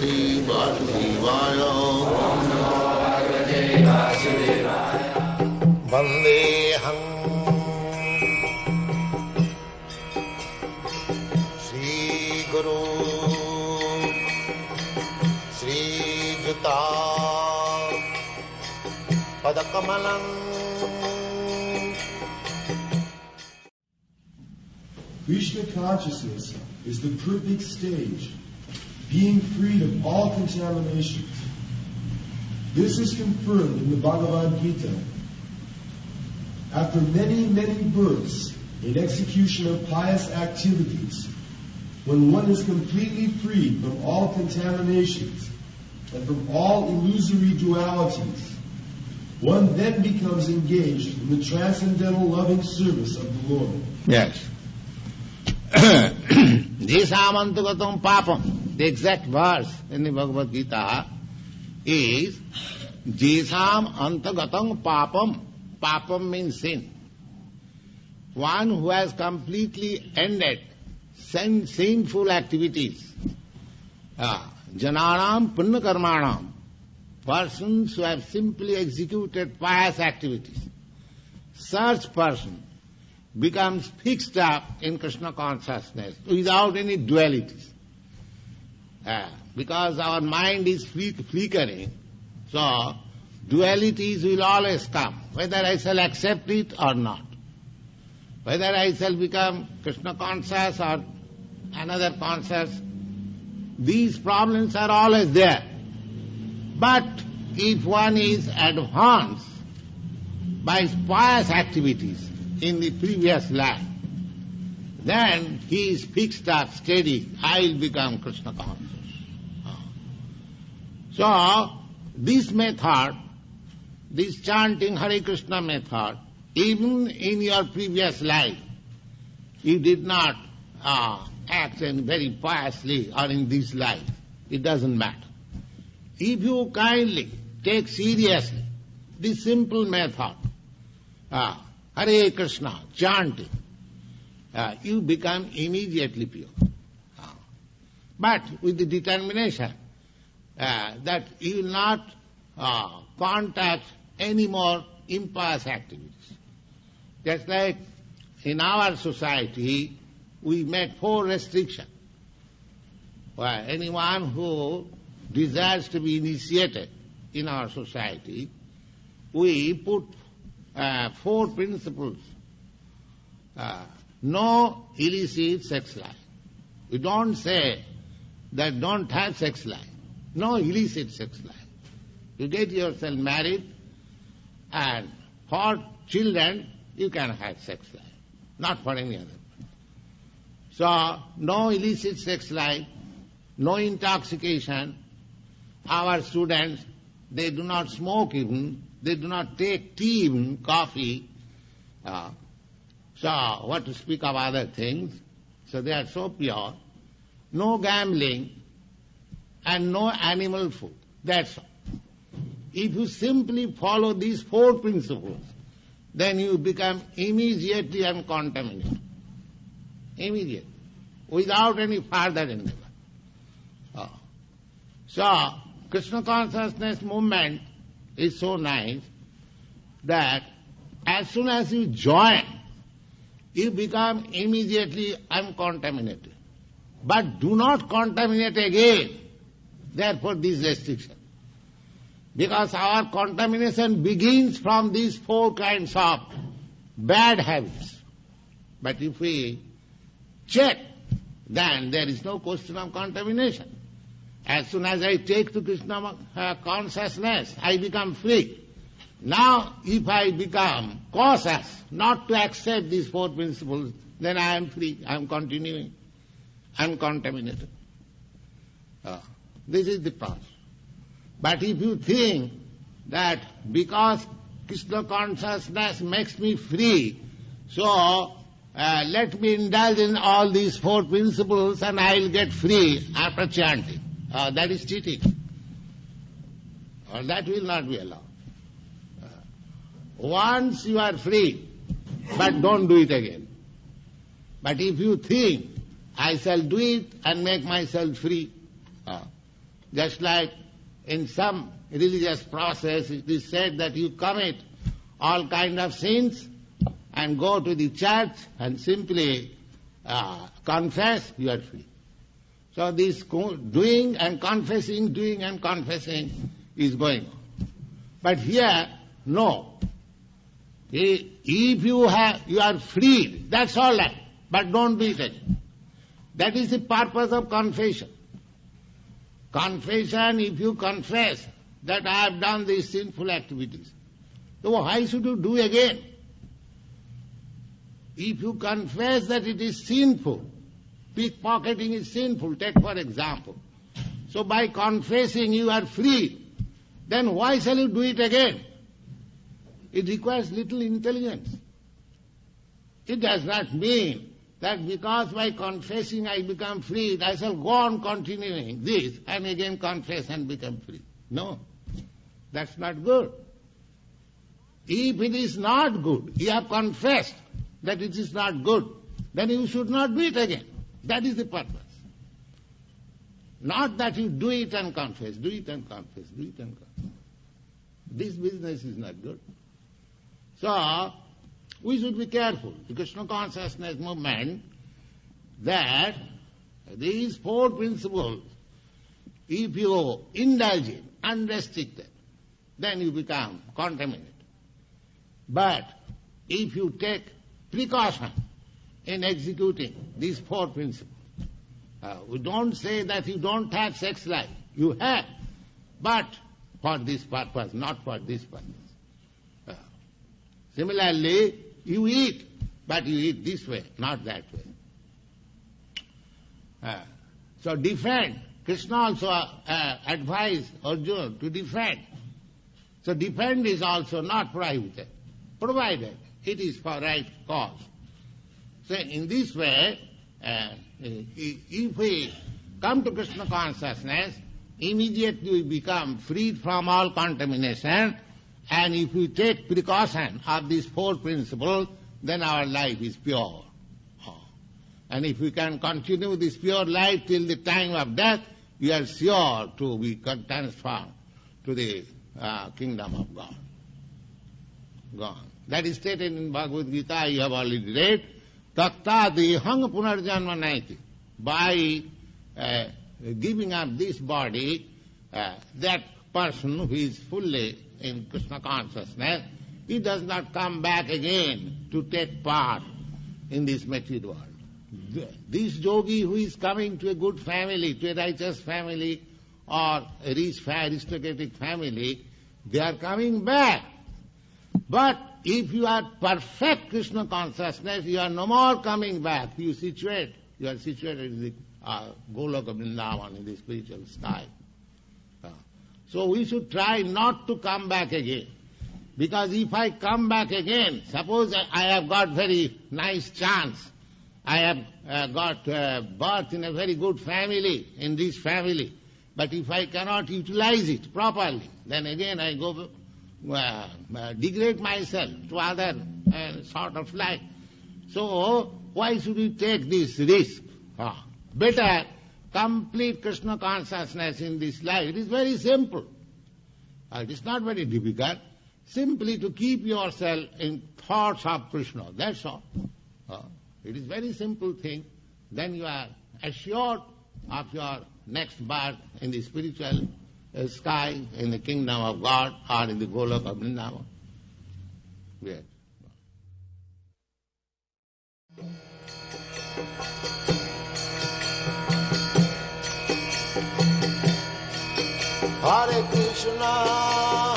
Bhagavate Vasudevaya. Vandeham Sri Guru Sri Juta Padakamalam. Krishna consciousness is the perfect stage, being freed of all contaminations. This is confirmed in the Bhagavad Gita. After many, many births in execution of pious activities, when one is completely freed from all contaminations and from all illusory dualities, one then becomes engaged in the transcendental loving service of the Lord. Yes. Jesam antagatam papam. The exact verse in the Bhagavad Gita is Jesam antagatam papam. Papam means sin. One who has completely ended sinful activities. Jananam punna karmanam. Persons who have simply executed pious activities. Such person becomes fixed up in Krishna consciousness without any dualities. Because our mind is flickering, so dualities will always come, whether I shall accept it or not. Whether I shall become Krishna conscious or another conscious, these problems are always there. But if one is advanced by pious activities in the previous life, then he is fixed up, steady, I will become Krishna conscious. So, this method, this chanting Hare Krishna method, even in your previous life, you did not act very piously, or in this life, it doesn't matter. If you kindly take seriously this simple method, Hare Krishna, chanting, you become immediately pure. But with the determination that you will not contact any more impious activities. Just like in our society, we made 4 restrictions. Anyone who desires to be initiated in our society, we put 4 principles. No illicit sex life. We don't say that don't have sex life. No illicit sex life. You get yourself married, and for children you can have sex life, not for any other. So, no illicit sex life, no intoxication. Our students, they do not smoke even, they do not take tea even, coffee. So, what to speak of other things? So they are so pure. No gambling and no animal food. That's all. If you simply follow these 4 principles, then you become immediately uncontaminated. Immediately. Without any further endeavor. So, Krishna consciousness movement is so nice that as soon as you join, you become immediately uncontaminated. But do not contaminate again. Therefore, this restriction. Because our contamination begins from these 4 kinds of bad habits. But if we check, then there is no question of contamination. As soon as I take to Krishna consciousness, I become free. Now, if I become cautious not to accept these 4 principles, then I am free, I am continuing, uncontaminated. This is the process. But if you think that because Krishna consciousness makes me free, so let me indulge in all these 4 principles and I will get free after chanting. That is cheating. Or that will not be allowed. Once you are free, but don't do it again. But if you think, I shall do it and make myself free, Just like in some religious process it is said that you commit all kind of sins and go to the church and simply confess, you are free. So this doing and confessing is going on. But here, no. If you are freed, that's all right, but don't do it again. That is the purpose of confession. Confession, if you confess that I have done these sinful activities, so why should you do again? If you confess that it is sinful, pickpocketing is sinful, take for example. So by confessing you are free, then why shall you do it again? It requires little intelligence. It does not mean that because by confessing I become free, I shall go on continuing this and again confess and become free. No, that's not good. If it is not good, you have confessed that it is not good, then you should not do it again. That is the purpose. Not that you do it and confess, do it and confess, do it and confess. This business is not good. So, we should be careful, the Krishna consciousness movement, that these four principles, if you indulge in, unrestrict them, then you become contaminated. But if you take precaution in executing these four principles, we don't say that you don't have sex life. You have, but for this purpose, not for this purpose. Similarly, you eat, but you eat this way, not that way. So defend. Krishna also advised Arjuna to defend. So defend is also not prohibited, provided it is for right cause. So in this way, if we come to Krishna consciousness, immediately we become freed from all contamination, and if we take precaution of these four principles, then our life is pure. And if we can continue this pure life till the time of death, we are sure to be transformed to the kingdom of God. Gone. That is stated in Bhagavad Gita, you have already read. Takta dehang punarjanma naiti. By giving up this body, that person who is fully in Krishna consciousness, he does not come back again to take part in this material world. This yogi who is coming to a good family, to a righteous family, or a rich, aristocratic family, they are coming back. But if you are perfect Krishna consciousness, you are no more coming back. You are situated in the Goloka Vrindavan, in the spiritual sky. So we should try not to come back again. Because if I come back again, suppose I have got very nice chance, I have got birth in a very good family, in this family, but if I cannot utilize it properly, then again I go degrade myself to other sort of life. So why should we take this risk? Better complete Krishna consciousness in this life. It is very simple. It is not very difficult. Simply to keep yourself in thoughts of Krishna. That's all. It is very simple thing. Then you are assured of your next birth in the spiritual sky, in the kingdom of God, or in the Goloka Vrindavan. Yes. Hare Krishna